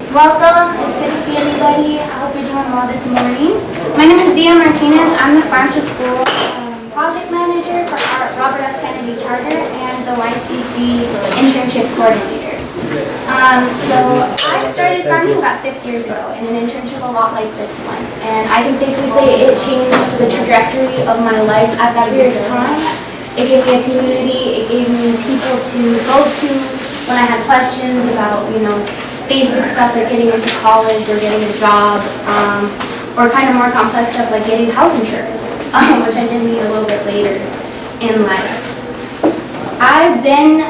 Welcome. It's good to see everybody. I hope you're doing well this morning. My name is Zia Martinez. I'm the Farm to School project manager for our Robert F. Kennedy Charter and the Ycc Internship coordinator. So I started farming about 6 years ago in an internship a lot like this one. And I can safely say it changed the trajectory of my life at that period of time. It gave me a community, it gave me people to go to when I had questions about, basic stuff like getting into college or getting a job, or kind of more complex stuff like getting health insurance, which I did need a little bit later in life. I've been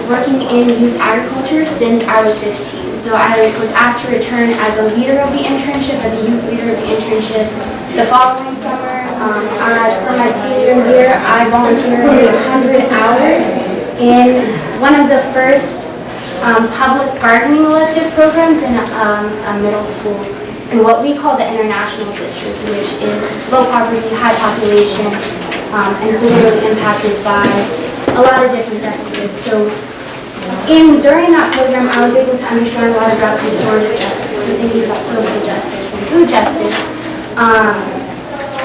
working in youth agriculture since I was 15. So I was asked to return as a leader of the internship, as a youth leader of the internship. The following summer, for my senior year, I volunteered 100 hours in one of the first public gardening elective programs in a middle school in what we call the international district, which is low poverty, high population, and severely impacted by a lot of different deficits. So during that program, I was able to understand a lot about restorative justice and thinking about social justice and food justice,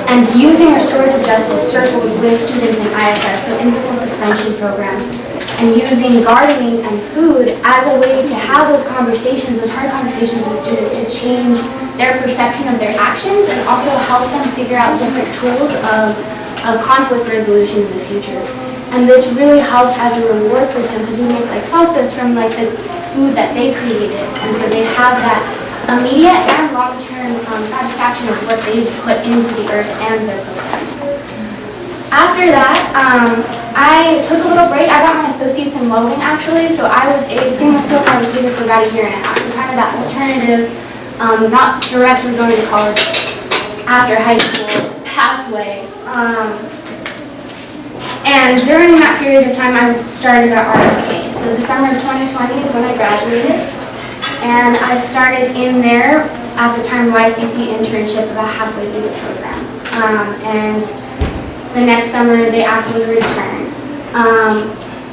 and using restorative justice circles with students in ISS, so in-school suspension programs, and using gardening and food as a way to have those conversations, those hard conversations with students to change their perception of their actions and also help them figure out different tools of conflict resolution in the future. And this really helped as a reward system because we make salsas from the food that they created, and so they have that immediate and long-term satisfaction of what they put into the earth and their programs. After that, I took a little break. I got my associates in welding actually, so I was a stainless steel fabricator for about a year and a half. So kind of that alternative, not directly going to college after high school pathway. And during that period of time, I started at RFK. So the summer of 2020 is when I graduated. And I started in there at the time Ycc Internship about halfway through the program. And the next summer, they asked me to return.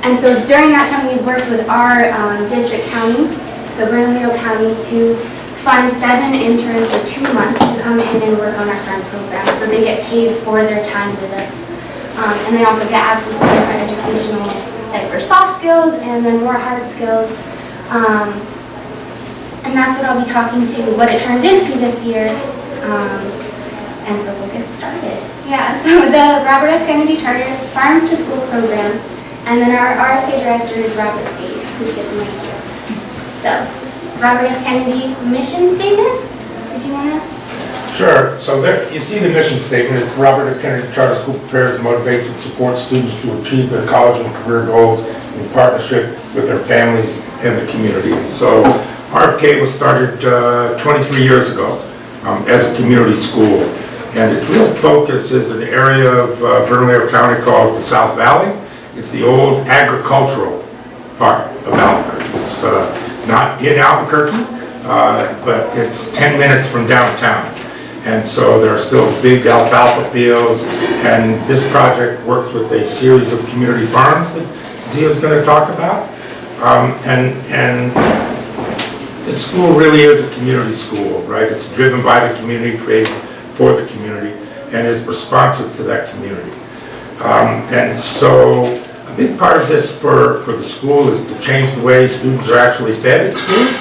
And so during that time, we worked with our district county, so Bilingual County, to fund 7 interns for 2 months to come in and work on our farm program. So they get paid for their time with us. And they also get access to different educational, for soft skills and then more hard skills. And that's what I'll be talking to, what it turned into this year. And so we'll get started. Yeah, so the Robert F. Kennedy Charter Farm to School program, and then our RFK director is Robert Page, who's sitting right here. So, Robert F. Kennedy mission statement, did you want to? Sure. So there, you see the mission statement is Robert F. Kennedy Charter School prepares, motivates, and supports students to achieve their college and career goals in partnership with their families and the community. And so RFK was started 23 years ago as a community school. And its real focus is an area of Bilingual County called the South Valley. It's the old agricultural part of Albuquerque. It's not in Albuquerque, but it's 10 minutes from downtown. And so there are still big alfalfa fields, and this project works with a series of community farms that Zia's going to talk about. And the school really is a community school, right? It's driven by the community, created for the community, and is responsive to that community. And so a big part of this for the school is to change the way students are actually fed at schools.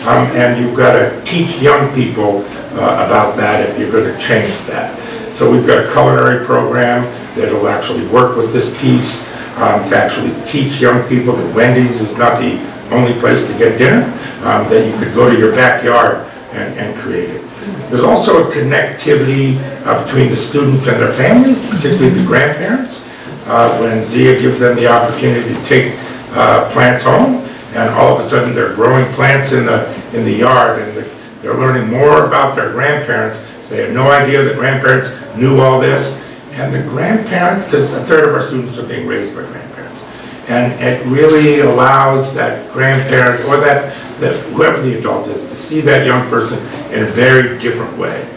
And you've got to teach young people about that if you're going to change that. So we've got a culinary program that will actually work with this piece to actually teach young people that Wendy's is not the only place to get dinner, that you could go to your backyard and create it. There's also a connectivity between the students and their families, particularly the grandparents, when Zia gives them the opportunity to take plants home, and all of a sudden they're growing plants in the yard, and they're learning more about their grandparents. So they had no idea the grandparents knew all this, and the grandparents, because a third of our students are being raised by grandparents, and it really allows that grandparent or that whoever the adult is to see that young person in a very different way.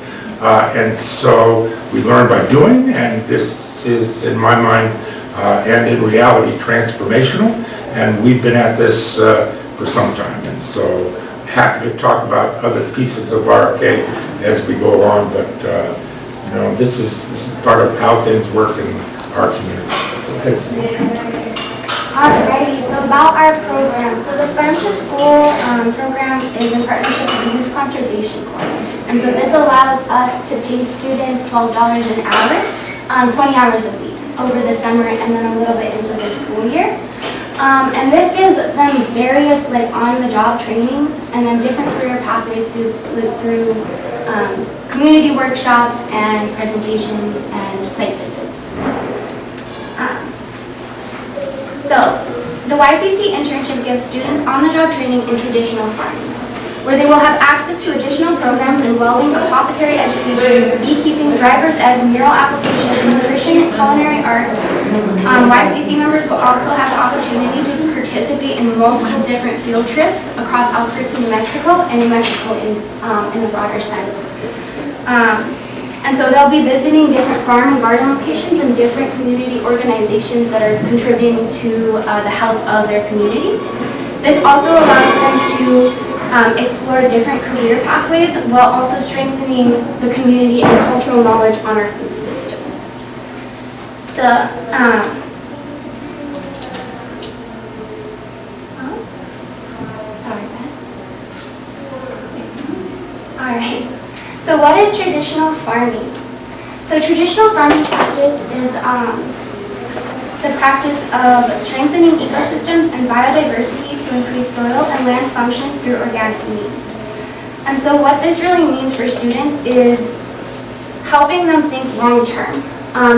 And so we learn by doing, and this is, in my mind, and in reality, transformational. And we've been at this for some time. And so happy to talk about other pieces of RFK as we go along, but you know, this is part of how things work in our community. Go ahead, Steve. Alrighty, so about our program. So the Farm to School program is in partnership with the Youth Conservation Corps. And so this allows us to pay students $12 an hour, 20 hours a week over the summer and then a little bit into their school year. And this gives them various like on-the-job trainings and then different career pathways through community workshops and presentations and site visits. So, the Ycc Internship gives students on-the-job training in traditional farming, where they will have access to additional programs involving apothecary education, beekeeping, driver's ed, mural application, nutrition, and culinary arts. Ycc members will also have the opportunity to participate in multiple different field trips across Albuquerque, New Mexico, and New Mexico in the broader sense. And so they'll be visiting different farm and garden locations and different community organizations that are contributing to the health of their communities. This also allows them to explore different career pathways while also strengthening the community and cultural knowledge on our food systems. So, sorry, Beth. All right. So what is traditional farming? So traditional farming practice is the practice of strengthening ecosystems and biodiversity to increase soil and land function through organic means. And so what this really means for students is helping them think long term.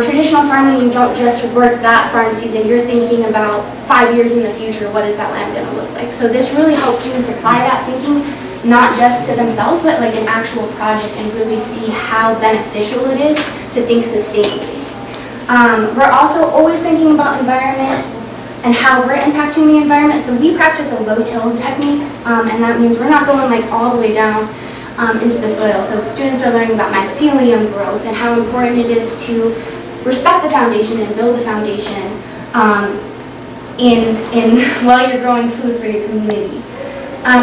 Traditional farming, you don't just work that farm season, you're thinking about 5 years in the future, what is that land going to look like? So this really helps students apply that thinking not just to themselves, but like an actual project and really see how beneficial it is to think sustainably. We're also always thinking about environments and how we're impacting the environment. So we practice a low-till technique, and that means we're not going like all the way down into the soil. So students are learning about mycelium growth and how important it is to respect the foundation and build the foundation while you're growing food for your community.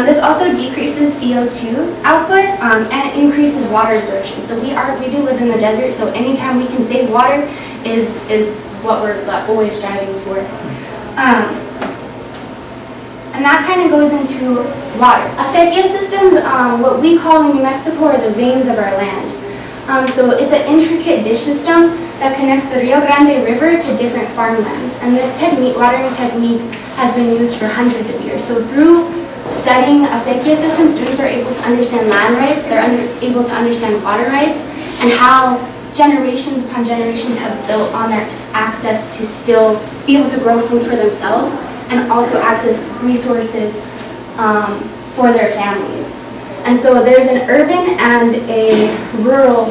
This also decreases CO2 output and it increases water absorption. So we do live in the desert, so anytime we can save water is what we're always striving for. And that kind of goes into water. Acequia systems, what we call in New Mexico, are the veins of our land. So it's an intricate ditch system that connects the Rio Grande River to different farmlands. And this technique, watering technique, has been used for hundreds of years. So through studying acequia systems, students are able to understand land rights, they're able to understand water rights, and how generations upon generations have built on their access to still be able to grow food for themselves and also access resources for their families. And so there's an urban and a rural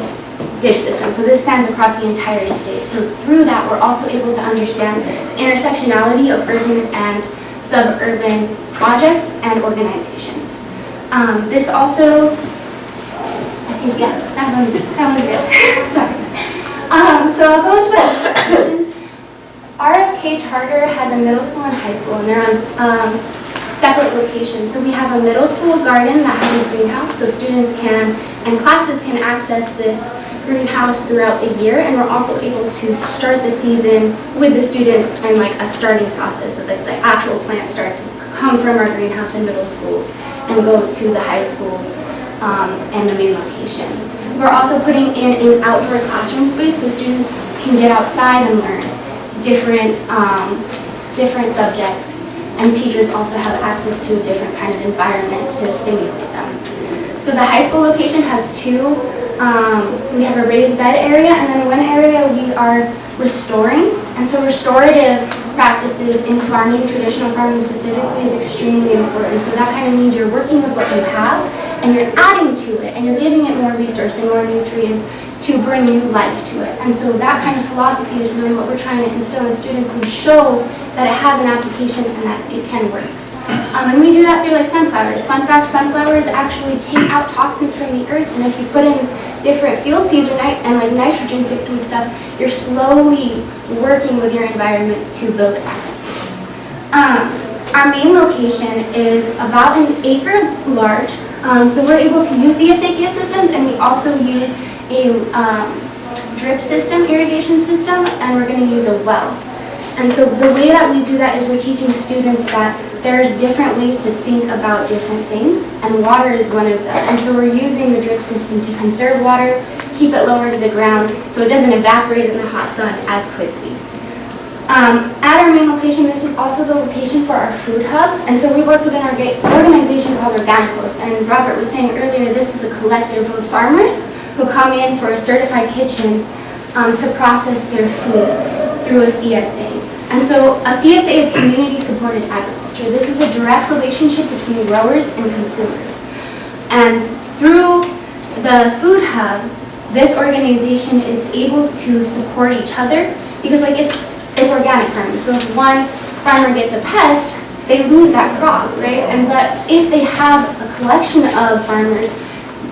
ditch system. So this spans across the entire state. So through that, we're also able to understand the intersectionality of urban and suburban projects and organizations. This also, I think, yeah, that one's good. Sorry. So I'll go into my questions. RFK Charter has a middle school and high school, and they're on separate locations. So we have a middle school garden that has a greenhouse, so students can, and classes can access this greenhouse throughout the year, and we're also able to start the season with the students and like a starting process so that the actual plant starts to come from our greenhouse in middle school and go to the high school and the main location. We're also putting in an outdoor classroom space so students can get outside and learn different subjects, and teachers also have access to a different kind of environment to stimulate them. So the high school location has two. We have a raised bed area, and then one area we are restoring. And so restorative practices in farming, traditional farming specifically, is extremely important. So that kind of means you're working with what you have, and you're adding to it, and you're giving it more resource and more nutrients to bring new life to it. And so that kind of philosophy is really what we're trying to instill in students and show that it has an application and that it can work. And we do that through like sunflowers. Fun fact, sunflowers actually take out toxins from the earth, and if you put in different field peas or like nitrogen fixing stuff, you're slowly working with your environment to build it back. Our main location is about an acre large, so we're able to use the Ycc systems, and we also use a drip system, irrigation system, and we're going to use a well. And so the way that we do that is we're teaching students that there's different ways to think about different things, and water is one of them. And so we're using the drip system to conserve water, keep it lower to the ground so it doesn't evaporate in the hot sun as quickly. At our main location, this is also the location for our food hub, and so we work within our organization called Organicals. And Robert was saying earlier, this is a collective of farmers who come in for a certified kitchen to process their food through a CSA. And so a CSA is community-supported agriculture. This is a direct relationship between growers and consumers. And through the food hub, this organization is able to support each other because, like, if it's organic farming, so if one farmer gets a pest, they lose that crop, right? But if they have a collection of farmers,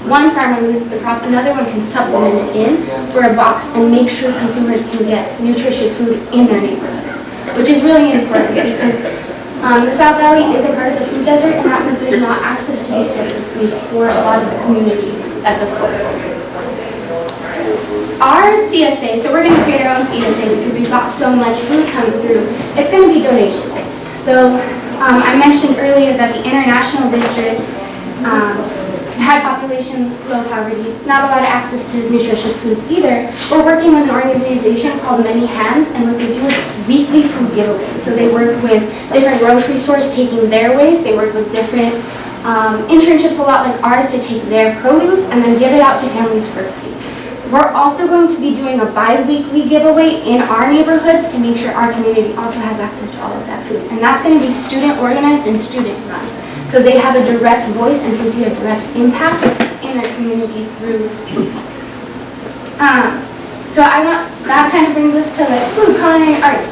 one farmer loses the crop, another one can supplement it in for a box and make sure consumers can get nutritious food in their neighborhoods, which is really important because the South Valley is a part of the food desert, and that means there's not access to these types of foods for a lot of the community that's affordable. Our CSA, so we're going to create our own CSA because we've got so much food coming through, it's going to be donation based. So I mentioned earlier that the International District high population, low poverty, not a lot of access to nutritious foods either. We're working with an organization called Many Hands, and what they do is weekly food giveaways. So they work with different grocery stores taking their waste. They work with different internships, a lot like ours, to take their produce and then give it out to families for free. We're also going to be doing a bi-weekly giveaway in our neighborhoods to make sure our community also has access to all of that food. And that's going to be student organized and student run. So they have a direct voice and can see a direct impact in their communities through food. So that kind of brings us to like food, culinary arts.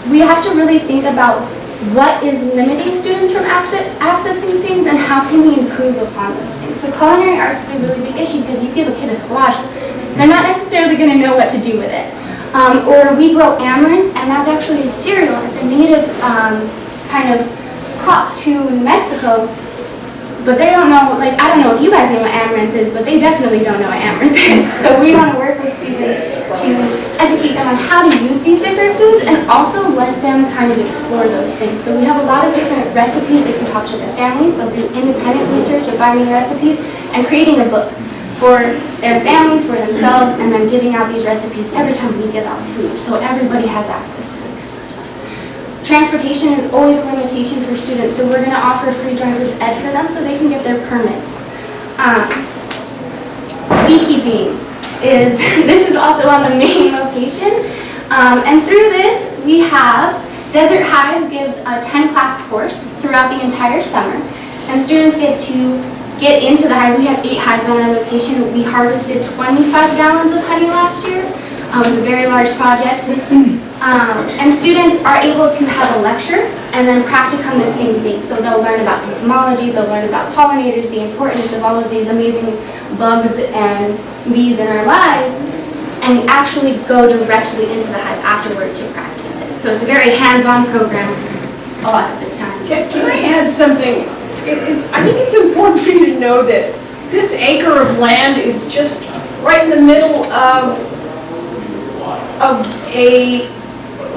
We have to really think about what is limiting students from accessing things and how can we improve upon those things. So culinary arts is a really big issue because you give a kid a squash, they're not necessarily going to know what to do with it. Or we grow amaranth, and that's actually a cereal. It's a native kind of crop to New Mexico, but they don't know, like, I don't know if you guys know what amaranth is, but they definitely don't know what amaranth is. So we want to work with students to educate them on how to use these different foods and also let them kind of explore those things. So we have a lot of different recipes. They can talk to their families, they'll do independent research of finding recipes and creating a book for their families, for themselves, and then giving out these recipes every time we give out food, so everybody has access to this kind of stuff. Transportation is always a limitation for students, so we're going to offer free driver's ed for them so they can get their permits. Beekeeping this is also on the main location, and through this we have Desert Hives gives a 10-class course throughout the entire summer, and students get into the hives. We have 8 hives on our location. We harvested 25 gallons of honey last year. It was a very large project. And students are able to have a lecture and then practicum the same day. So they'll learn about entomology, they'll learn about pollinators, the importance of all of these amazing bugs and bees in our lives, and actually go directly into the hive afterward to practice it. So it's a very hands-on program a lot of the time. Can I add something? I think it's important for you to know that this acre of land is just right in the middle of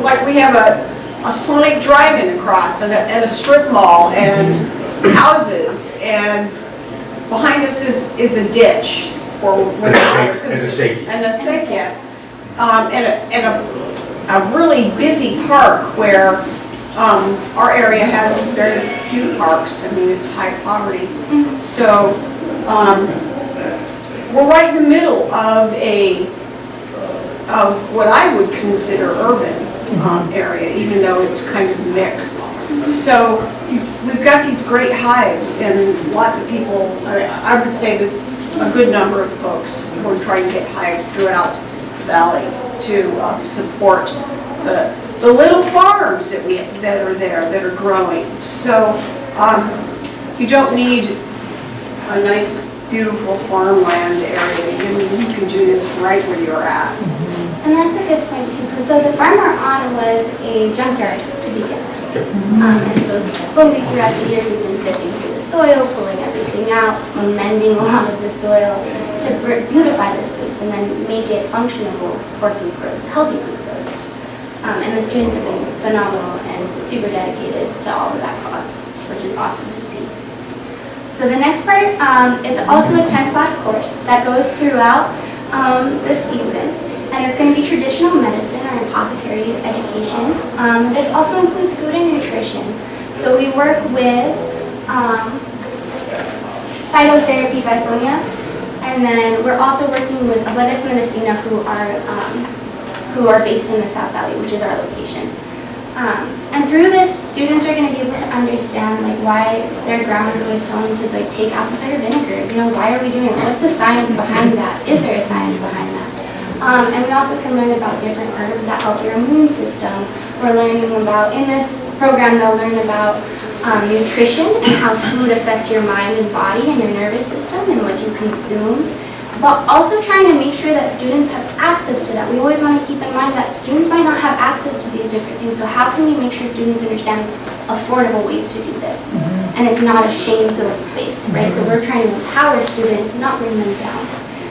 like we have a Sonic drive-in across and a strip mall and houses, and behind us is a ditch or whatever. And a sake. And a sake, yeah. And a really busy park where our area has very few parks. I mean, it's high poverty. So we're right in the middle of what I would consider urban area, even though it's kind of mixed. So we've got these great hives, and lots of people, I would say that a good number of folks who are trying to get hives throughout the valley to support the little farms that are there that are growing. So you don't need a nice, beautiful farmland area. You can do this right where you're at. And that's a good point too, because so the farm we're on was a junkyard to begin with. And so slowly throughout the year, we've been sifting through the soil, pulling everything out, amending a lot of the soil to beautify the space and then make it functional for food growth, healthy food growth. And the students have been phenomenal and super dedicated to all of that cause, which is awesome to see. So the next part, it's also a 10-class course that goes throughout this season. And it's going to be traditional medicine or apothecary education. This also includes food and nutrition. So we work with phytotherapy by Sonia, and then we're also working with Abuelas Medicina who are based in the South Valley, which is our location. And through this, students are going to be able to understand like why their grandma's always telling them to like take apple cider vinegar. You know, why are we doing it? What's the science behind that? Is there a science behind that? And we also can learn about different herbs that help your immune system. We're learning about, in this program, they'll learn about nutrition and how food affects your mind and body and your nervous system and what you consume. But also trying to make sure that students have access to that. We always want to keep in mind that students might not have access to these different things. So how can we make sure students understand affordable ways to do this? And it's not a shame-filled space, right? So we're trying to empower students, not bring them down.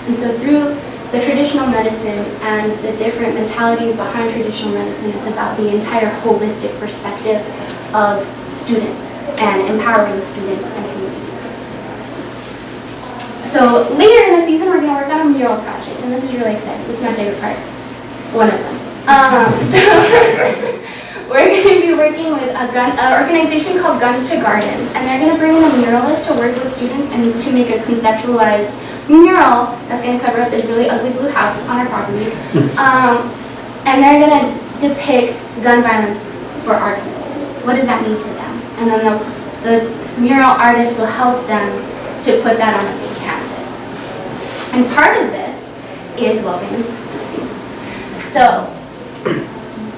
And so through the traditional medicine and the different mentalities behind traditional medicine, it's about the entire holistic perspective of students and empowering students and communities. So later in the season, we're going to work on a mural project, and this is really exciting. This is my favorite part, one of them. So we're going to be working with an organization called Guns to Gardens, and they're going to bring in a muralist to work with students and to make a conceptualized mural that's going to cover up this really ugly blue house on our property. And they're going to depict gun violence for our community. What does that mean to them? And then the mural artist will help them to put that on a big canvas. And part of this is well-being. So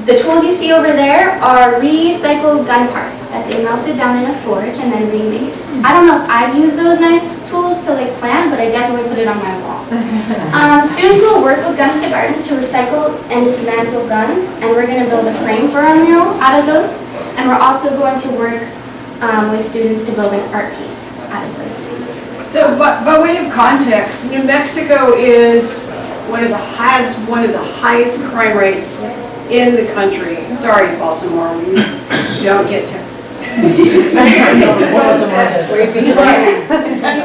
the tools you see over there are recycled gun parts that they melted down in a forge and then remade. I don't know if I use those nice tools to like plan, but I definitely put it on my wall. Students will work with Guns to Gardens to recycle and dismantle guns, and we're going to build a frame for our mural out of those. And we're also going to work with students to build an art piece out of those things. So, by way of context, New Mexico is one of the highest crime rates in the country. Sorry, Baltimore, you don't get to. You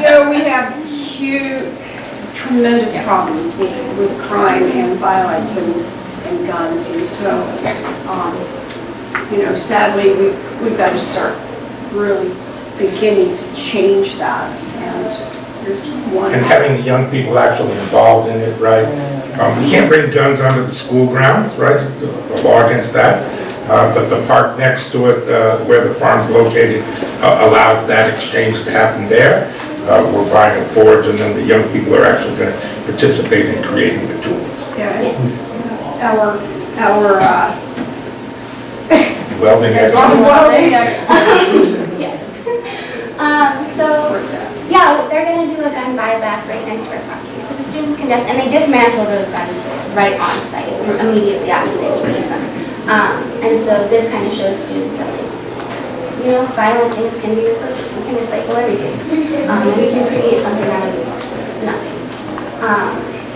know, we have huge, tremendous problems with crime and violence and guns, and so, you know, sadly, we've got to start really beginning to change that, and there's one. And having the young people actually involved in it, right? We can't bring guns onto the school grounds, right? The law against that. But the park next to it, where the farm's located, allows that exchange to happen there. We're buying a forge, and then the young people are actually going to participate in creating the tools. Yeah, our Welding Yes. So, yeah, they're going to do a gun buyback right next to our property. So the students can, and they dismantle those guns right on site immediately after they receive them. And so this kind of shows students that, like, you know, violent things can be repurposed. We can recycle everything. We can create something that is nothing.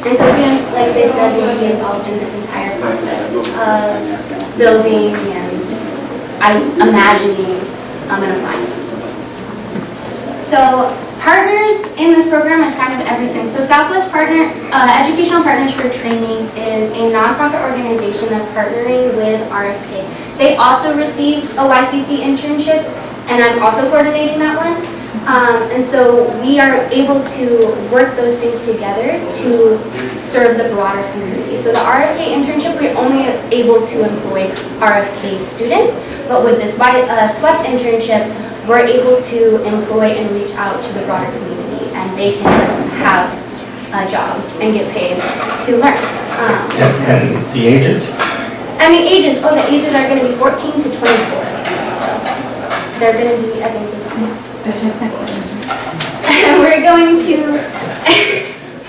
And so students, like they said, will be involved in this entire process of building and imagining and applying. So partners in this program is kind of everything. So Southwest Educational Partners for Training is a nonprofit organization that's partnering with RFK. They also received a Ycc internship, and I'm also coordinating that one. And so we are able to work those things together to serve the broader community. So the RFK internship, we're only able to employ RFK students, but with this SWEPT internship, we're able to employ and reach out to the broader community, and they can have a job and get paid to learn. And the ages? And the ages are going to be 14 to 24. So they're going to be as old as I am. And we're going to...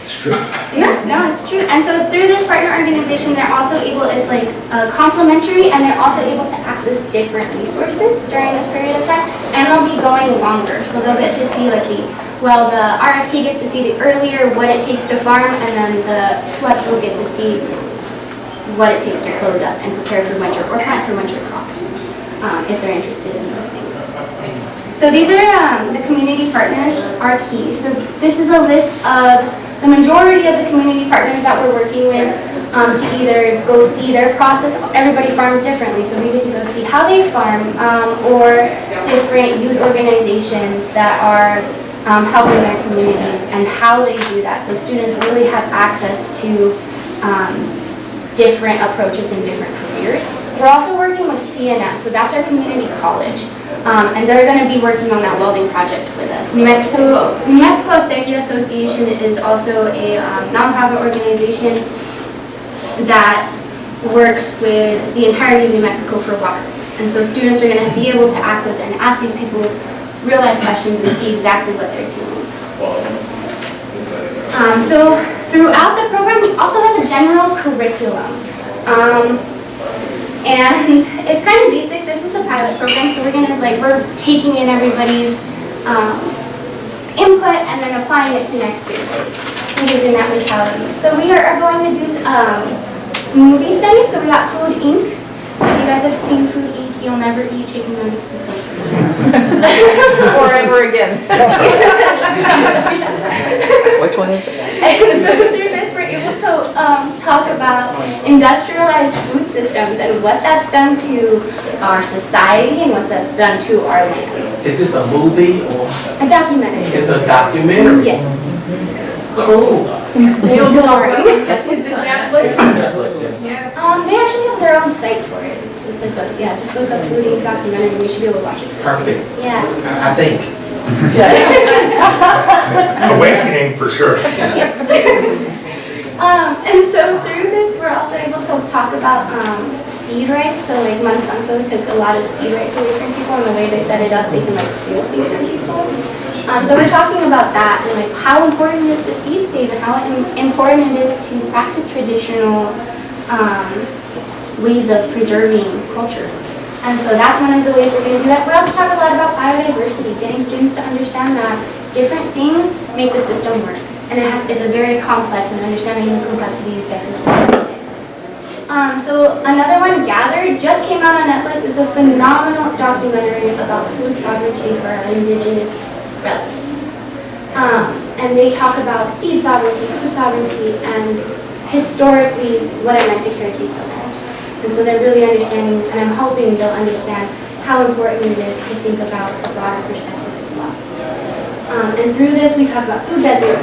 It's true. Yeah, no, it's true. And And so through this partner organization, they're also able, it's like complementary, and they're also able to access different resources during this period of time, and they'll be going longer. So they'll get to see like the RFK gets to see the earlier what it takes to farm, and then the SWEP will get to see what it takes to close up and prepare for winter or plant for winter crops, if they're interested in those things. So these are the community partners are key. So this is a list of the majority of the community partners that we're working with to either go see their process. Everybody farms differently, so we get to go see how they farm, or different youth organizations that are helping their communities and how they do that. So students really have access to different approaches and different careers. We're also working with CNM, so that's our community college. And they're going to be working on that welding project with us. New Mexico Apothecary Association is also a nonprofit organization that works with the entirety of New Mexico for water. And so students are going to be able to access and ask these people real life questions and see exactly what they're doing. So throughout the program, we also have a general curriculum. And it's kind of basic. This is a pilot program, so we're taking in everybody's input and then applying it to next year using that mentality. So we are going to do movie studies. So we got Food Inc. If you guys have seen Food Inc., you'll never eat chicken nuggets the same. Or ever again. Which one is it? And so through this, we're able to talk about industrialized food systems and what that's done to our society and what that's done to our land. Is this a movie or? A documentary. It's a documentary? Yes. Cool. Sorry. Is it Netflix? Netflix, yes. Yeah. They actually have their own site for it. It's like a, yeah, just look up Food Inc. documentary. We should be able to watch it. Perfect. Yeah. I think. Awakening for sure. And so through this, we're also able to talk about seed rights. So like Monsanto took a lot of seed rights away from people, and the way they set it up, they can like steal seed from people. So we're talking about that and like how important it is to seed save and how important it is to practice traditional ways of preserving culture. And so that's one of the ways we're going to do that. We also talk a lot about biodiversity, getting students to understand that different things make the system work. And it's a very complex, and understanding the complexity is definitely important. So another one, Gathered, just came out on Netflix. It's a phenomenal documentary about food sovereignty for our indigenous relatives. And they talk about seed sovereignty, food sovereignty, and historically what it meant to caretake the land. And so they're really understanding, and I'm hoping they'll understand how important it is to think about a broader perspective as well. And through this, we talk about food deserts,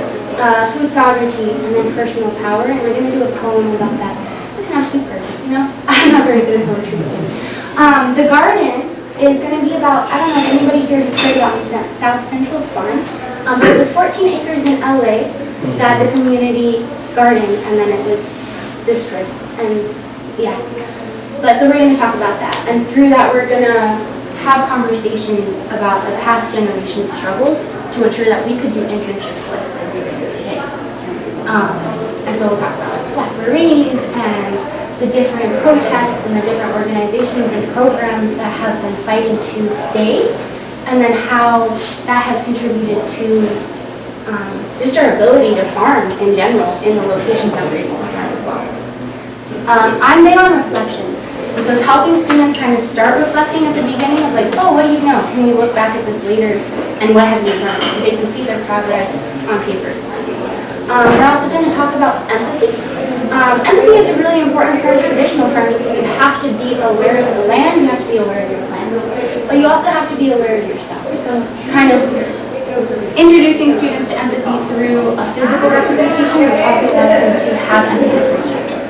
food sovereignty, and then personal power. And we're going to do a poem about that. It's not super, you know? I'm not very good at poetry. The garden is going to be about, I don't know if anybody here has heard about South Central Farm. But it was 14 acres in LA that the community gardened, and then it was destroyed. And yeah. But so we're going to talk about that. And through that, we're going to have conversations about the past generation's struggles to ensure that we could do internships like this today. And so we'll talk about Black Berets and the different protests and the different organizations and programs that have been fighting to stay, and then how that has contributed to just our ability to farm in general in the locations that we're able to farm as well. I'm big on reflections. And so it's helping students kind of start reflecting at the beginning of like, oh, what do you know? Can we look back at this later and what have you learned? So they can see their progress on paper. We're also going to talk about empathy. Empathy is a really important part of traditional farming because you have to be aware of the land, you have to be aware of your plants, but you also have to be aware of yourself. So kind of introducing students to empathy through a physical representation, which also allows them to have empathy for each other.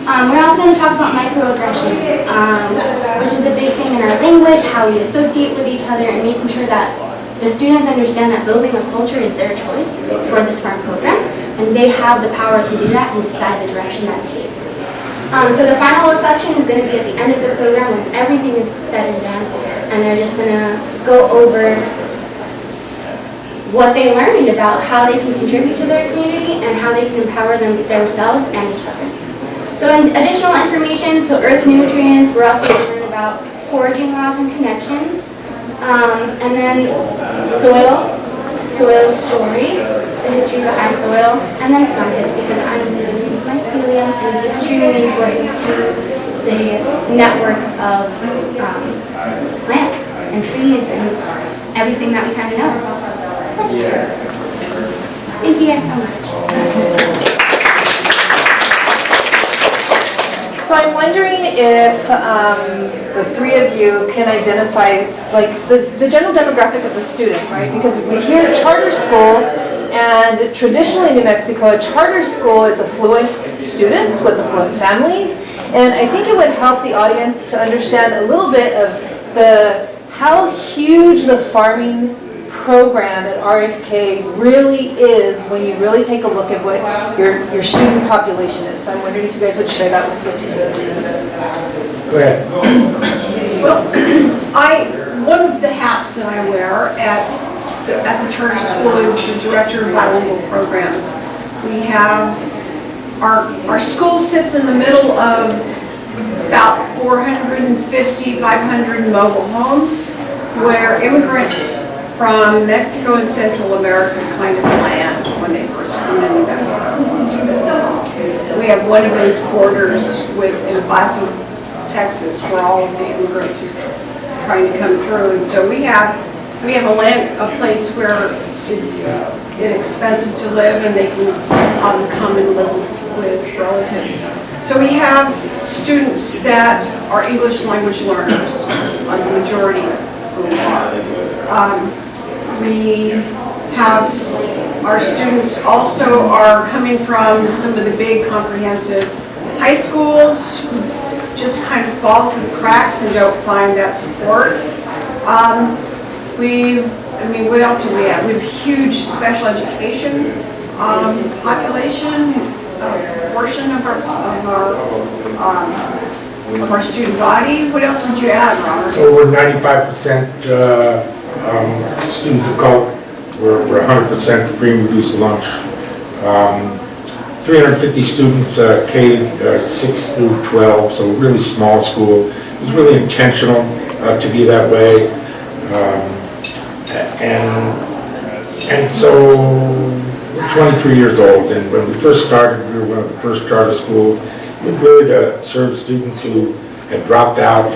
We're also going to talk about microaggressions, which is a big thing in our language, how we associate with each other, and making sure that the students understand that building a culture is their choice for this farm program, and they have the power to do that and decide the direction that takes. So the final reflection is going to be at the end of the program when everything is said and done, and they're just going to go over what they learned about how they can contribute to their community and how they can empower themselves and each other. So additional information, so earth nutrients, we're also going to learn about foraging laws and connections, and then soil story, the history behind soil, and then fungus, because I'm going to use mycelium and it's extremely important to the network of plants and trees and everything that we kind of know. Questions? Thank you guys so much. So I'm wondering if the three of you can identify like the general demographic of the student, right? Because we hear charter school, and traditionally in New Mexico, a charter school is affluent students with affluent families. And I think it would help the audience to understand a little bit of how huge the farming program at RFK really is when you really take a look at what your student population is. So I'm wondering if you guys would share that with the team. Go ahead. Well, one of the hats that I wear at the charter school is the director of bilingual programs. We have, our school sits in the middle of about 450, 500 mobile homes where immigrants from Mexico and Central America kind of land when they first come into Mexico. We have one of those borders in El Paso, Texas, where all of the immigrants are trying to come through. And so we have a place where it's inexpensive to live and they can come and live with relatives. So we have students that are English language learners, the majority of whom are. We have our students also are coming from some of the big comprehensive high schools who just kind of fall through the cracks and don't find that support. What else do we have? We have huge special education population, portion of our student body. What else would you add, Robert? Over 95% students of color. We're 100% free and reduced lunch. 350 students, K 6 through 12, so really small school. It was really intentional to be that way. And so we're 23 years old, and when we first started, we were one of the first charter schools. We really served students who had dropped out,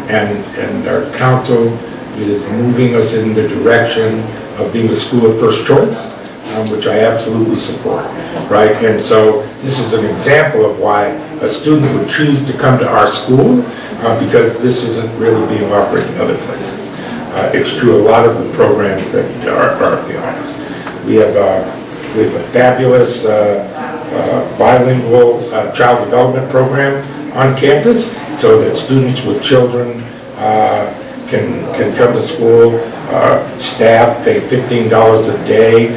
and our council is moving us in the direction of being a school of first choice, which I absolutely support, right? And so this is an example of why a student would choose to come to our school, because this isn't really being offered in other places. It's true a lot of the programs that are the offers. We have a fabulous bilingual child development program on campus, so that students with children can come to school. Staff pay $15 a day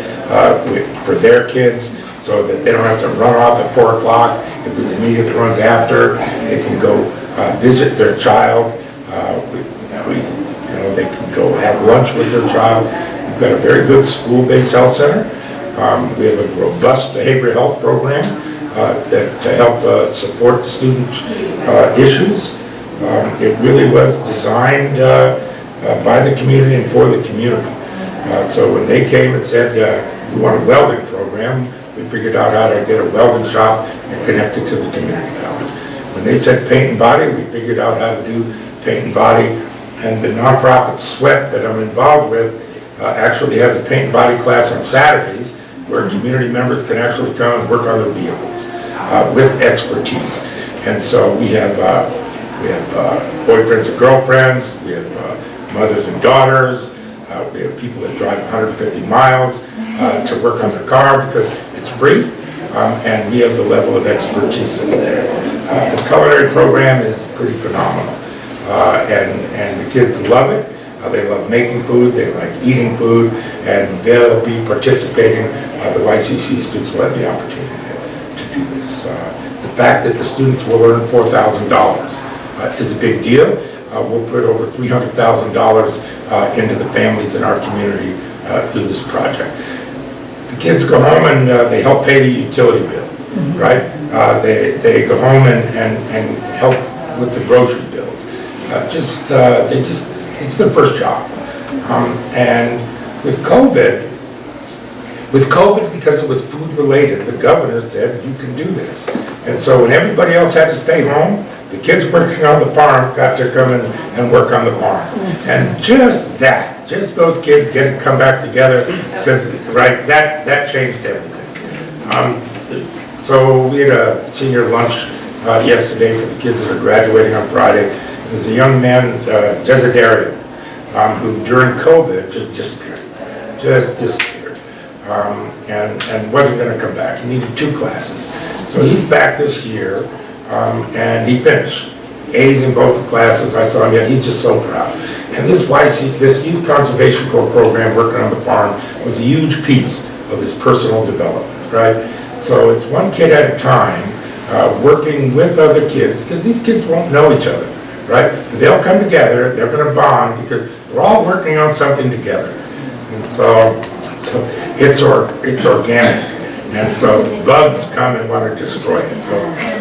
for their kids, so that they don't have to run off at 4 o'clock. If there's a meeting that runs after, they can go visit their child. They can go have lunch with their child. We've got a very good school-based health center. We have a robust behavioral health program to help support the student issues. It really was designed by the community and for the community. So when they came and said, we want a welding program, we figured out how to get a welding shop and connect it to the community college. When they said paint and body, we figured out how to do paint and body. And the nonprofit Sweat that I'm involved with actually has a paint and body class on Saturdays where community members can actually come and work on their vehicles with expertise. And so we have boyfriends and girlfriends, we have mothers and daughters, we have people that drive 150 miles to work on their car because it's free, and we have the level of expertise that's there. The culinary program is pretty phenomenal, and the kids love it. They love making food, they like eating food, and they'll be participating. The Ycc students will have the opportunity to do this. The fact that the students will earn $4,000 is a big deal. We'll put over $300,000 into the families in our community through this project. The kids go home and they help pay the utility bill, right? They go home and help with the grocery bills. It's their first job. And with COVID, because it was food related, the governor said, you can do this. And so when everybody else had to stay home, the kids working on the farm got to come in and work on the farm. And just those kids come back together, because, right, that changed everything. So we had a senior lunch yesterday for the kids that are graduating on Friday. There's a young man, Desiderium, who during COVID just disappeared. And wasn't going to come back. He needed 2 classes. So he's back this year, and he finished A's in both the classes. I saw him, yeah, he's just so proud. And this Youth Conservation Corps program working on the farm was a huge piece of his personal development, right? So it's one kid at a time, working with other kids, because these kids won't know each other, right? But they'll come together, they're going to bond, because we're all working on something together. And so it's organic, and so bugs come and want to destroy it. So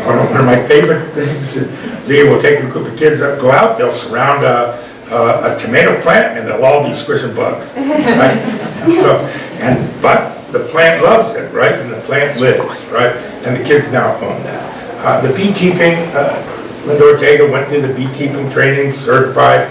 one of my favorite things is Zia will take a group of kids up, go out, they'll surround a tomato plant, and they'll all be squishing bugs, right? But the plant loves it, right? And the plant lives, right? And the kids now own that. The beekeeping, Linda Ortega went through the beekeeping training, certified.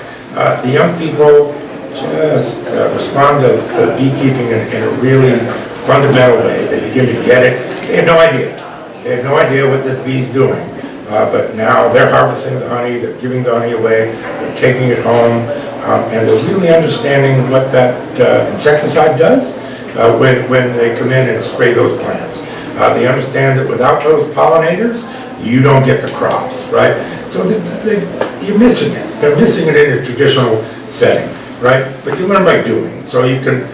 The young people just respond to beekeeping in a really fundamental way. They begin to get it. They had no idea. They had no idea what this bee's doing. But now they're harvesting the honey, they're giving the honey away, they're taking it home, and they're really understanding what that insecticide does when they come in and spray those plants. They understand that without those pollinators, you don't get the crops, right? So you're missing it. They're missing it in a traditional setting, right? But you learn by doing. So you can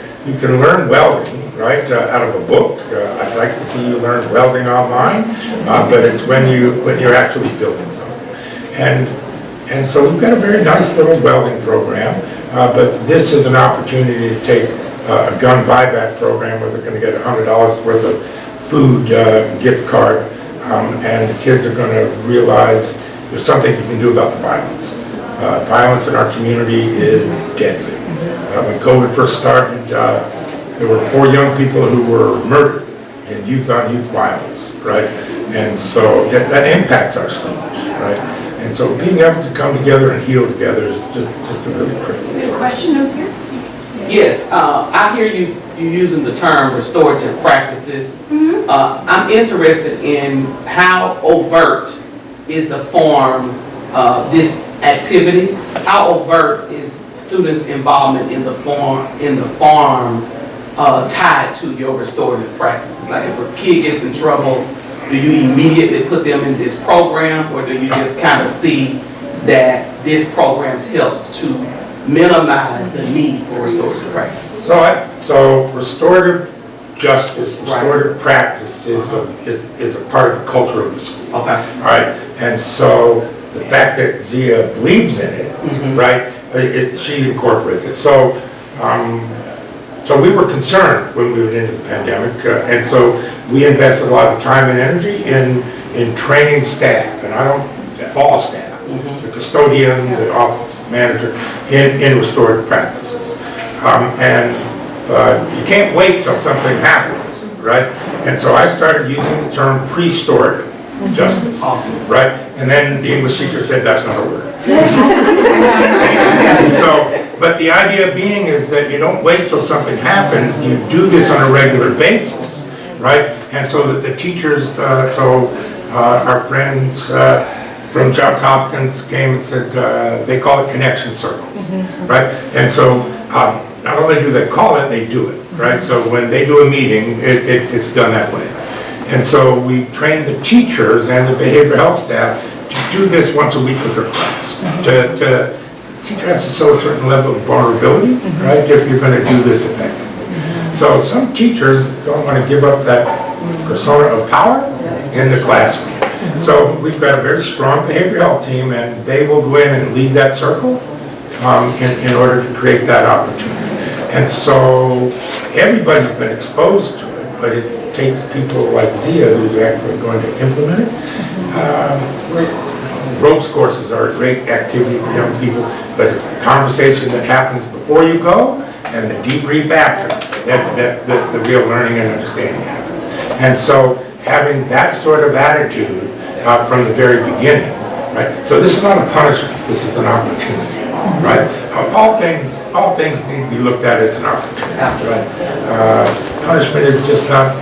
learn welding, right, out of a book. I'd like to see you learn welding online, but it's when you're actually building something. And so we've got a very nice little welding program, but this is an opportunity to take a gun buyback program where they're going to get $100 worth of food gift card, and the kids are going to realize there's something you can do about the violence. Violence in our community is deadly. When COVID first started, there were 4 young people who were murdered in youth-on-youth violence, right? And so that impacts our students, right? And so being able to come together and heal together is just a really critical. We have a question over here? Yes, I hear you using the term restorative practices. I'm interested in how overt is the form this activity? How overt is students' involvement in the farm tied to your restorative practices? Like if a kid gets in trouble, do you immediately put them in this program, or do you just kind of see that this program helps to minimize the need for restorative practices? So restorative justice, restorative practice is a part of the culture of the school. Okay. Right? And so the fact that Zia believes in it, right, she incorporates it. So we were concerned when we were into the pandemic, and so we invested a lot of time and energy in training staff, and all staff, the custodian, the office manager, in restorative practices. You can't wait till something happens, right? And so I started using the term pre-storative justice, right? And then the English teacher said that's not a word. But the idea being is that you don't wait till something happens, you do this on a regular basis, right? And so that the teachers, our friends from Johns Hopkins came and said, they call it connection circles, right? And so not only do they call it, they do it, right? So when they do a meeting, it's done that way. And so we train the teachers and the behavioral health staff to do this once a week with their class. The teacher has to show a certain level of vulnerability, right, if you're going to do this effectively. So some teachers don't want to give up that persona of power in the classroom. So we've got a very strong behavioral health team, and they will go in and lead that circle in order to create that opportunity. And so everybody's been exposed to it, but it takes people like Zia who's actually going to implement it. Ropes courses are a great activity for young people, but it's the conversation that happens before you go and the debrief after that the real learning and understanding happens. And so having that sort of attitude from the very beginning, right? So this is not a punishment, this is an opportunity, right? All things need to be looked at as an opportunity, right? Punishment is just not,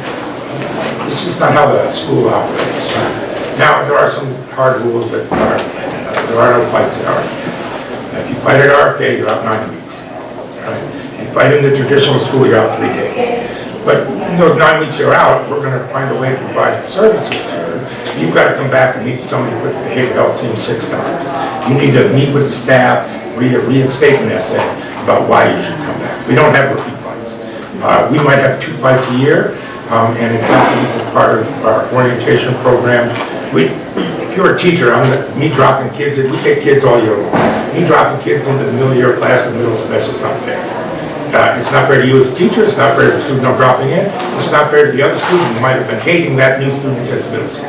it's just not how the school operates, right? Now, there are some hard rules that are, there are no fights at RFK. If you fight at RFK, you're out 9 weeks, right? You fight in the traditional school, you're out 3 days. But in those 9 weeks you're out, we're going to find a way to provide the services to you. You've got to come back and meet somebody with the behavioral health team 6 times. You need to meet with the staff, read a reinstatement essay about why you should come back. We don't have repeat fights. We might have 2 fights a year, and it happens as part of our orientation program. If you're a teacher, me dropping kids, we take kids all year long. Me dropping kids into the middle year class in the middle semester is not fair. It's not fair to you as a teacher, it's not fair to the student I'm dropping in, it's not fair to the other student who might have been hating that new student since middle school.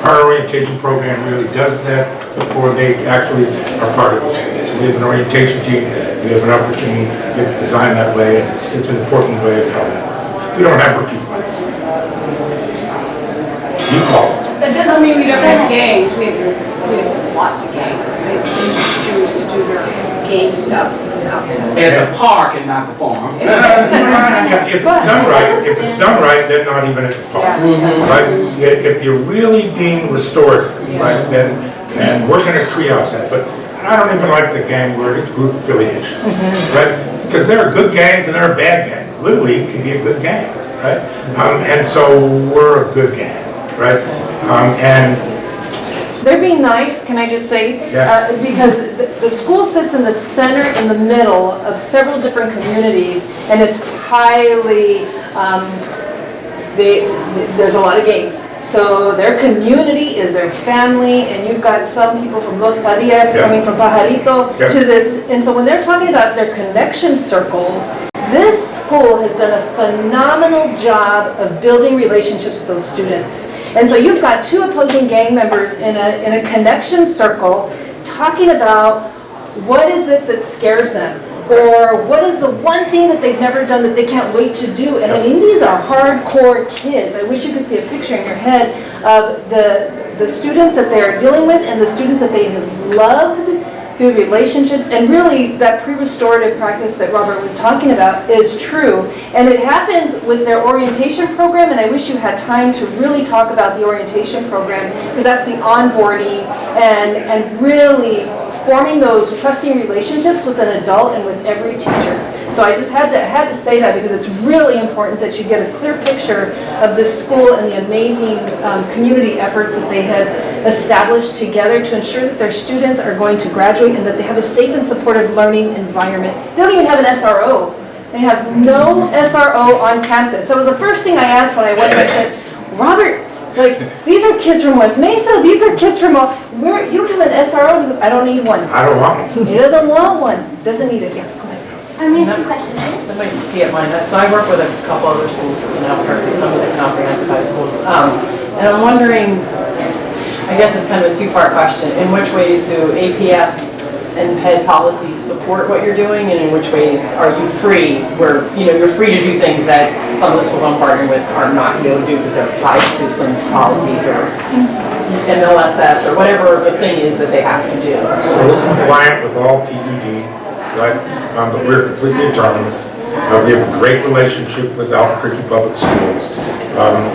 Our orientation program really does that before they actually are part of the school. So we have an orientation team, we have an upper team, it's designed that way, and it's an important way of how we work. We don't have repeat fights. You call it. That doesn't mean we don't have gangs. We have lots of gangs. They just choose to do their gang stuff outside. At the park and not the farm. If it's done right, then not even at the park, right? If you're really being restored, right, then we're going to triage that. But I don't even like the gang word, it's group affiliations, right? Because there are good gangs and there are bad gangs. Little League can be a good gang, right? And so we're a good gang, right? And They're being nice, can I just say? Yeah. Because the school sits in the center, in the middle of several different communities, and it's highly, there's a lot of gangs. So their community is their family, and you've got some people from Los Padillas coming from Pajarito to this. And so when they're talking about their connection circles, this school has done a phenomenal job of building relationships with those students. And so you've got 2 opposing gang members in a connection circle talking about what is it that scares them, or what is the one thing that they've never done that they can't wait to do. And I mean, these are hardcore kids. I wish you could see a picture in your head of the students that they're dealing with and the students that they have loved through relationships. And really, that pre-restorative practice that Robert was talking about is true. And it happens with their orientation program, and I wish you had time to really talk about the orientation program, because that's the onboarding and really forming those trusting relationships with an adult and with every teacher. So I just had to say that, because it's really important that you get a clear picture of this school and the amazing community efforts that they have established together to ensure that their students are going to graduate and that they have a safe and supportive learning environment. They don't even have an SRO. They have no SRO on campus. That was the first thing I asked when I went. I said, Robert, like, these are kids from West Mesa, these are kids from, where, you don't have an SRO? And he goes, I don't need one. I don't want one. He doesn't want one. Doesn't need it. Yeah, go ahead. We have 2 questions. Let me get mine. So I work with a couple other schools in Albuquerque, some of the comprehensive high schools. And I'm wondering, I guess it's kind of a 2-part question. In which ways do APS and PED policies support what you're doing, and in which ways are you free, where you're free to do things that some of the schools I'm partnering with are not able to do because they're tied to some policies or MLSS or whatever the thing is that they have to do. So it's compliant with all PED, right? But we're completely autonomous. We have a great relationship with Albuquerque Public Schools.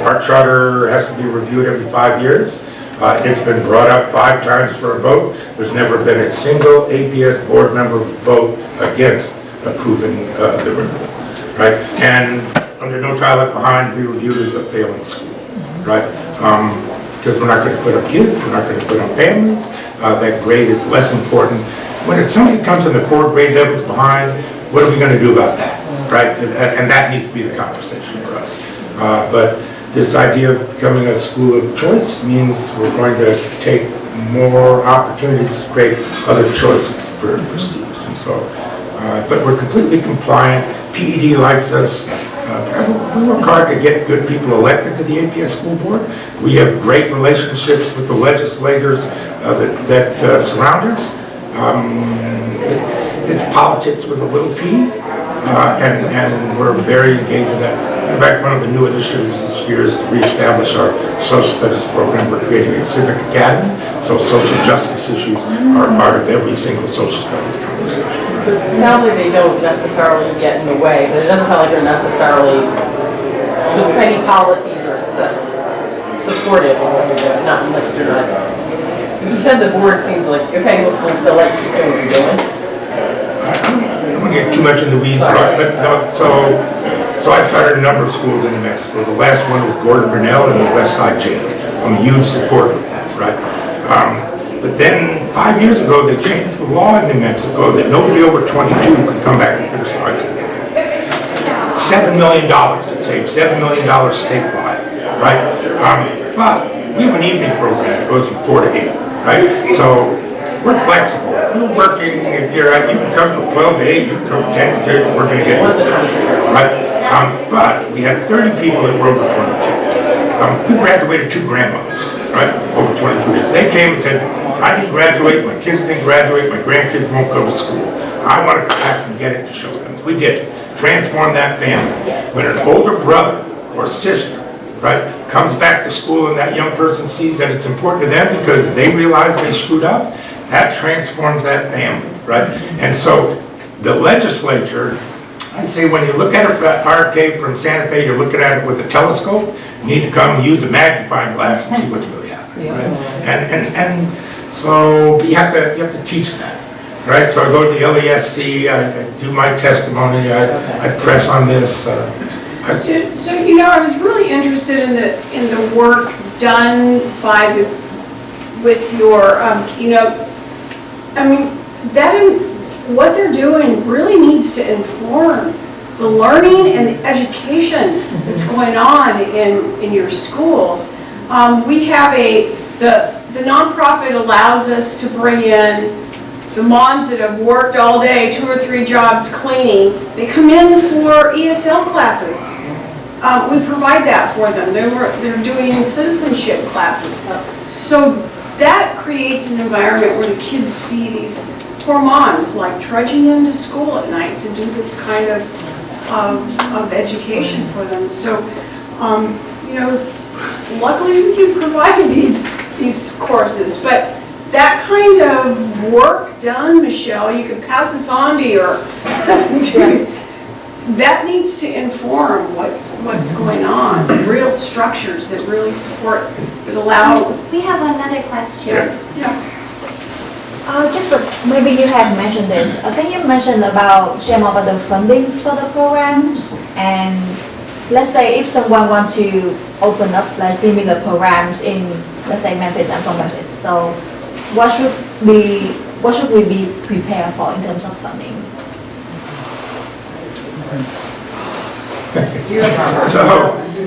Our charter has to be reviewed every 5 years. It's been brought up 5 times for a vote. There's never been a single APS board member vote against approving the renewal, right? And under No Child Left Behind, we reviewed as a failing school, right? Because we're not going to put on kids, we're not going to put on families. That grade is less important. When somebody comes in the 4 grade levels behind, what are we going to do about that, right? And that needs to be the conversation for us. But this idea of becoming a school of choice means we're going to take more opportunities to create other choices for students. And so but we're completely compliant. PED likes us. We work hard to get good people elected to the APS school board. We have great relationships with the legislators that surround us. It's politics with a little p, and we're very engaged in that. In fact, one of the new initiatives this year is to reestablish our social studies program. We're creating a civic academy, so social justice issues are part of every single social studies conversation. So it sounds like they don't necessarily get in the way, but it doesn't sound like they're necessarily any policies or supportive of what you're doing. Not like you're not. You said the board seems like, okay, they'll let you keep doing what you're doing. I don't want to get too much in the weeds, but no, so I've started a number of schools in New Mexico. The last one was Gordon Burnell in the West Side Jail. I'm a huge supporter of that, right? But then 5 years ago, they changed the law in New Mexico that nobody over 22 could come back to Peterson High School. $7 million, it saved $7 million statewide, right? But we have an evening program that goes from 4 to 8, right? So we're flexible. We're working, if you're out, you can come from 12 to 8, you can come from 10 to 6, we're gonna get this done, right? But we had 30 people that were over 22. We graduated 2 grandmothers, right, over 22 years. They came and said, I didn't graduate, my kids didn't graduate, my grandkids won't go to school. I want to come back and get it to show them. We did. Transform that family. When an older brother or sister, right, comes back to school and that young person sees that it's important to them because they realize they screwed up, that transforms that family, right? And so the legislature, I'd say when you look at RFK from Santa Fe, you're looking at it with a telescope, you need to come and use a magnifying glass and see what's really happening, right? And so you have to teach that, right? So I go to the LESC, I do my testimony, I press on this. So you know, I was really interested in the work done with your keynote. I mean, what they're doing really needs to inform the learning and the education that's going on in your schools. We have the nonprofit allows us to bring in the moms that have worked all day, 2 or 3 jobs cleaning. They come in for ESL classes. We provide that for them. They're doing citizenship classes. So that creates an environment where the kids see these poor moms like trudging into school at night to do this kind of education for them. So, you know, luckily we can provide these courses, but that kind of work done, Michelle, you can pass this on to your, that needs to inform what's going on, real structures that really support, that allow. We have another question. Yeah. Just maybe you have mentioned this. Can you mention share more about the fundings for the programs? And let's say if someone wants to open up like similar programs in, let's say Memphis, I'm from Memphis. So what should we be prepared for in terms of funding?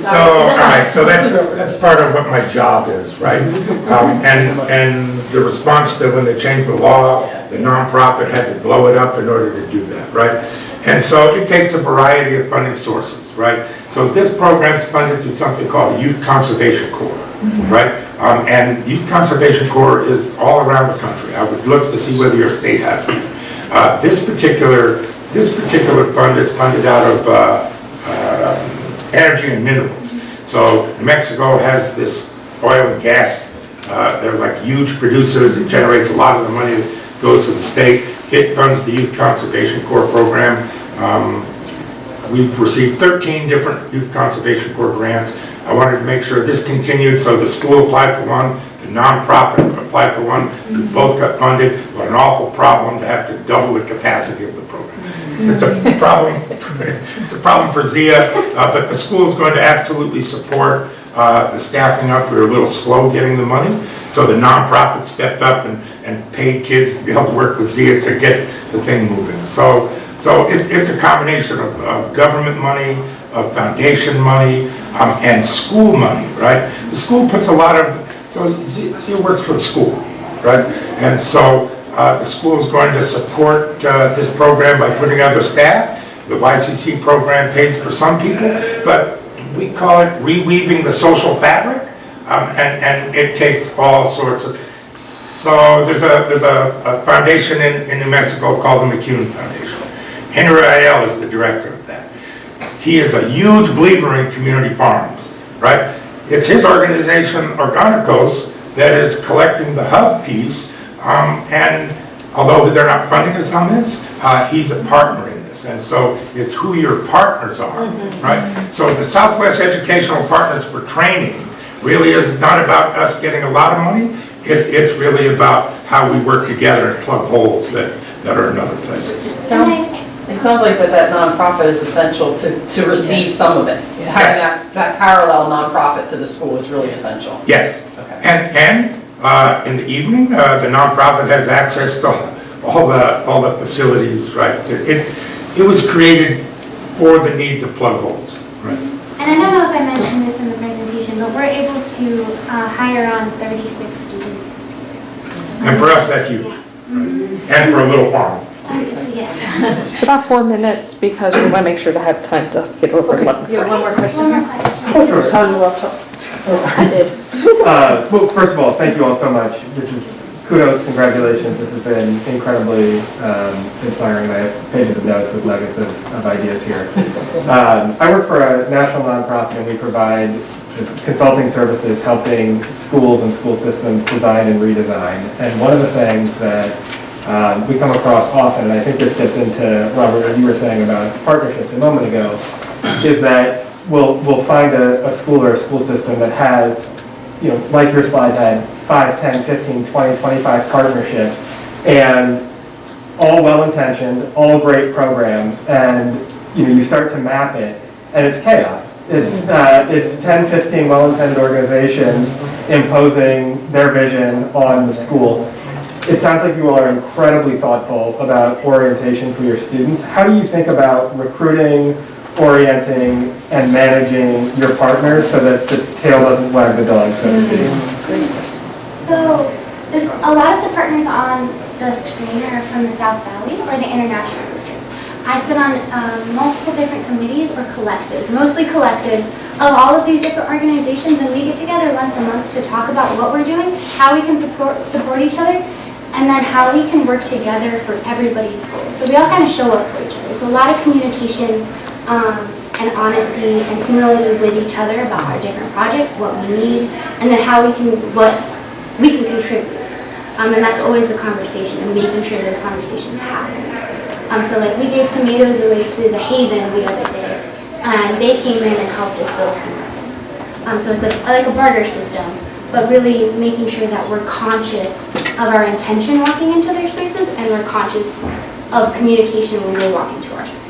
All right, so that's part of what my job is, right? And the response to when they changed the law, the nonprofit had to blow it up in order to do that, right? And so it takes a variety of funding sources, right? So this program is funded through something called the Youth Conservation Corps, right? And Youth Conservation Corps is all around the country. I would look to see whether your state has one. This particular fund is funded out of energy and minerals. So New Mexico has this oil and gas. They're like huge producers. It generates a lot of the money that goes to the state. It funds the Youth Conservation Corps program. We've received 13 different Youth Conservation Corps grants. I wanted to make sure this continued, so the school applied for one, the nonprofit applied for one. We both got funded. What an awful problem to have to double the capacity of the program. It's a problem. It's a problem for Zia, but the school is going to absolutely support the staffing up. We were a little slow getting the money, so the nonprofit stepped up and paid kids to be able to work with Zia to get the thing moving. So it's a combination of government money, of foundation money, and school money, right? The school puts a lot of, so Zia works for the school, right? And so The school is going to support this program by putting other staff. The YCC program pays for some people, but we call it reweaving the social fabric, and it takes all sorts of. So there's a foundation in New Mexico called the McCune Foundation. Henry Ayel is the director of that. He is a huge believer in community farms, right? It's his organization, Organicos, that is collecting the hub piece, and although they're not funding us on this, he's a partner in this, and so it's who your partners are, right? So the Southwest Educational Partners for Training really is not about us getting a lot of money, it's really about how we work together and plug holes that are in other places. It sounds like that nonprofit is essential to receive some of it. Having that parallel nonprofit to the school is really essential. Yes, Okay. and in the evening, the nonprofit has access to all the facilities, right? It was created for the need to plug holes, right? And I don't know if I mentioned this in the presentation, but we're able to hire on 36 students this year. And for us, that's huge, right? And for a little farm. Yes. It's about 4 minutes because we want to make sure to have time to get over one. You have one more question? One more question. Sorry, you up top. I did. Well, first of all, thank you all so much. This is kudos, congratulations. This has been incredibly inspiring. I have pages of notes with nuggets of ideas here. I work for a national nonprofit, and we provide consulting services helping schools and school systems design and redesign. And one of the things that we come across often, and I think this gets into, Robert, what you were saying about partnerships a moment ago, is that we'll find a school or a school system that has, you know, like your slide had, 5, 10, 15, 20, 25 partnerships, and all well-intentioned, all great programs, and you start to map it, and it's chaos. It's 10, 15 well-intended organizations imposing their vision on the school. It sounds like you all are incredibly thoughtful about orientation for your students. How do you think about recruiting, orienting, and managing your partners so that the tail doesn't wag the dog, so to speak? So a lot of the partners on the screen are from the South Valley or the International District. I sit on multiple different committees or collectives, mostly collectives, of all of these different organizations, and we get together once a month to talk about what we're doing, how we can support each other, and then how we can work together for everybody's goals. So we all kind of show up for each other. It's a lot of communication and honesty and humility with each other about our different projects, what we need, and then what we can contribute. And that's always the conversation, and making sure those conversations happen. So like we gave tomatoes away to the Haven the other day, and they came in and helped us build some rows. So it's like a barter system, but really making sure that we're conscious of our intention walking into their spaces, and we're conscious of communication when we walk into our space.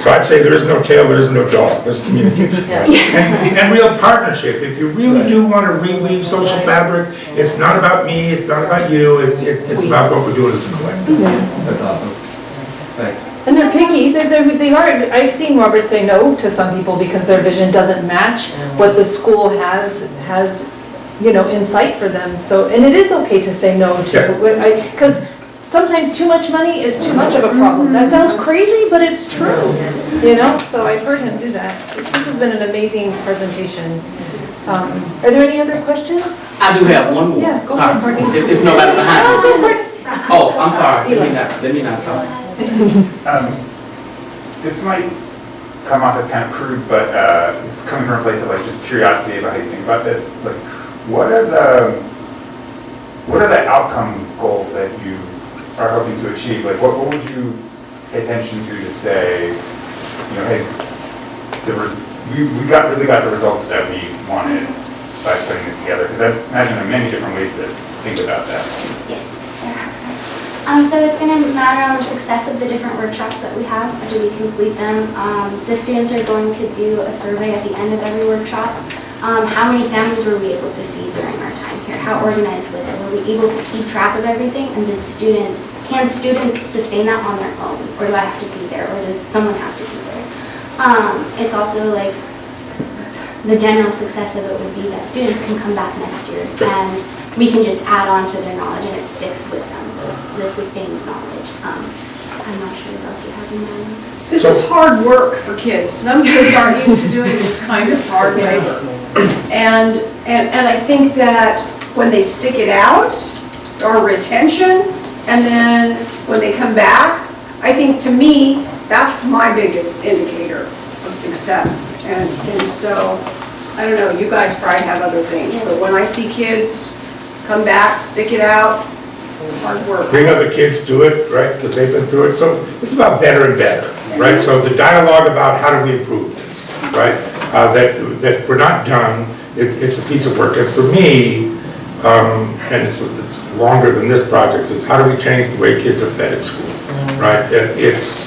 So I'd say there is no tail, there is no dog, there's communication. Right? And real partnership. If you really do want to reweave social fabric, it's not about me, it's not about you, it's about what we're doing as a collective. That's awesome. Thanks. And they're picky. They are. I've seen Robert say no to some people because their vision doesn't match what the school has in sight for them. So, and it is okay to say no to, because sometimes too much money is too much of a problem. That sounds crazy, but it's true. So I've heard him do that. This has been an amazing presentation. Are there any other questions? I do have one more. Yeah, go Sorry. ahead, Courtney. If nobody behind me. Go ahead. Oh, I'm sorry. Let me not talk. This might come off as kind of crude, but it's coming from a place of like just curiosity about how you think about this. Like, what are the outcome goals that you are hoping to achieve? Like, what would you pay attention to say, hey, we really got the results that we wanted by putting this together? Because I imagine there are many different ways to think about that. Yes, there are. So it's going to matter on the success of the different workshops that we have. Do we complete them? The students are going to do a survey at the end of every workshop. How many families were we able to feed during our time here? How organized were they? Were we able to keep track of everything? And can students sustain that on their own? Or do I have to be there? Or does someone have to be there? It's also like the general success of it would be that students can come back next year and we can just add on to their knowledge and it sticks with them. So it's the sustained knowledge. I'm not sure what else you have in mind. This is hard work for kids. Some kids aren't used to doing this kind of hard labor. And I think that when they stick it out, our retention, and then when they come back, I think to me, that's my biggest indicator of success. And so, I don't know, you guys probably have other things, but when I see kids come back, stick it out, it's hard work. Bring other kids to it, right, because they've been through it, so it's about better and better, right? So the dialogue about how do we improve this, right? That we're not done, it's a piece of work, and for me, and it's longer than this project, is how do we change the way kids are fed at school, right? It's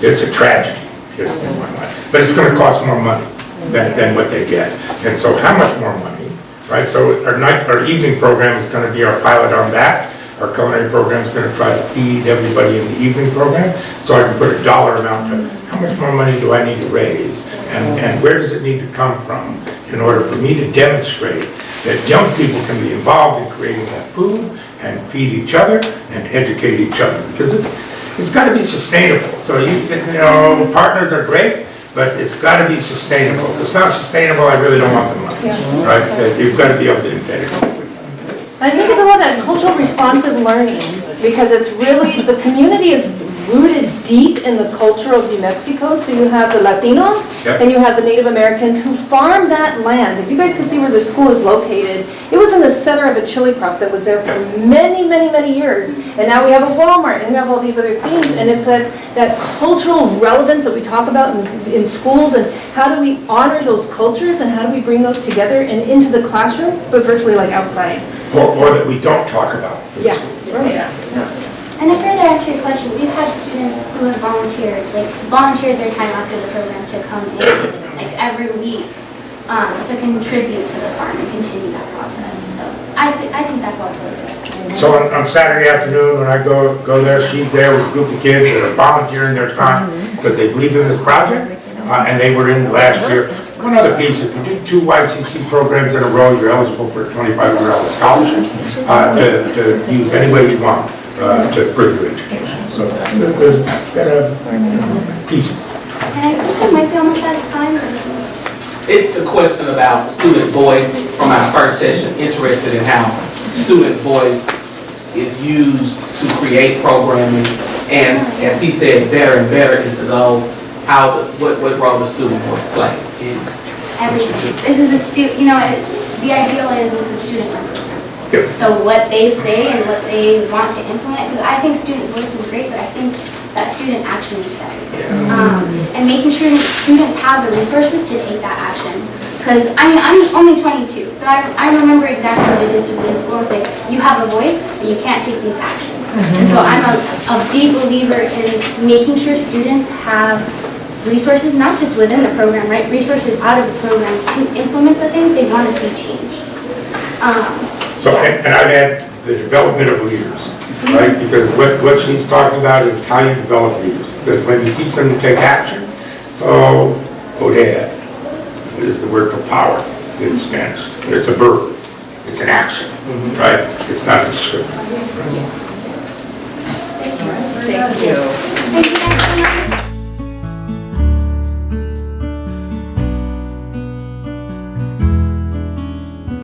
a tragedy in my mind, but it's going to cost more money than what they get, and so how much more money, right? So our evening program is going to be our pilot on that. Our culinary program is going to try to feed everybody in the evening program, so I can put a dollar amount to how much more money do I need to raise, and where does it need to come from in order for me to demonstrate that young people can be involved in creating that food and feed each other and educate each other, because it's got to be sustainable. So you know, partners are great, but it's got to be sustainable. If it's not sustainable, I really don't want the money, right? You've got to be able to embed it. I think it's a lot of cultural responsive learning, because it's really, the community is rooted deep in the culture of New Mexico. So you have the Latinos and you have the Native Americans who farm that land. If you guys can see where the school is located, it was in the center of a chili crop that was there for many, many, many years. And now we have a Walmart and we have all these other things. And it's that cultural relevance that we talk about in schools, and how do we honor those cultures and how do we bring those together and into the classroom, but virtually like outside. Or that we don't talk about. Yeah, right. And to further answer your question, we've had students who have volunteered their time after the program to come in, like every week, to contribute to the farm and continue that process. So I think that's also a success. So on Saturday afternoon, when I go there, she's there with a group of kids that are volunteering their time because they believe in this project, and they were in last year. One other piece, if you do 2 Ycc programs in a row, you're eligible for a $2,500 scholarship to use any way you want to improve your education. So there's got a pieces. And I think I might be almost out of time. It's a question about student voice from our first session, interested in how student voice is used to create programming. And as he said, better and better is the goal. What role does student voice play? Everything. This is a student, the ideal is it's a student-run program. So what they say and what they want to implement, because I think student voice is great, but I think that student action is better. And making sure that students have the resources to take that action. Because, I'm only 22, so I remember exactly what it is to be in school and say, you have a voice, but you can't take these actions. And so I'm a deep believer in making sure students have resources, not just within the program, right? Resources out of the program to implement the things they want to see change. And I'd add the development of leaders, right? Because what she's talking about is how you develop leaders. Because when you teach them to take action, so poder is the word for power in Spanish. But it's a verb. It's an action, right? It's not a descriptor. Thank you.